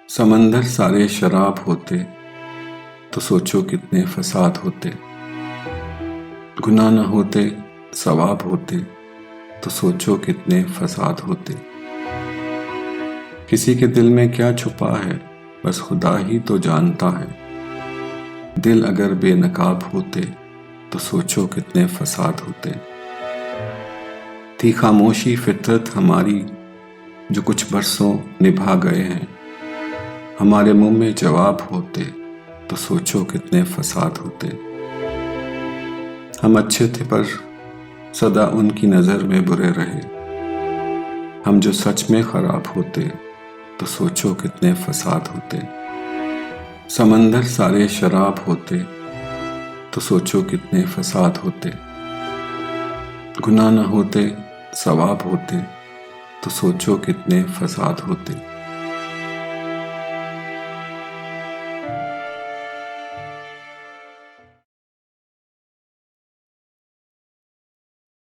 समंदर सारे शराब होते तो सोचो कितने फसाद होते। गुनाह न होते सवाब होते तो सोचो कितने फसाद होते। किसी के दिल में क्या छुपा है बस खुदा ही तो जानता है। दिल अगर बेनकाब होते तो सोचो कितने फसाद होते। थी खामोशी फितरत हमारी जो कुछ बरसों निभा गए हैं। हमारे मुंह में जवाब होते तो सोचो कितने फसाद होते। हम अच्छे थे पर सदा उनकी नज़र में बुरे रहे। हम जो सच में खराब होते तो सोचो कितने फसाद होते। समंदर सारे शराब होते तो सोचो कितने फसाद होते। गुनाह न होते सवाब होते तो सोचो कितने फसाद होते।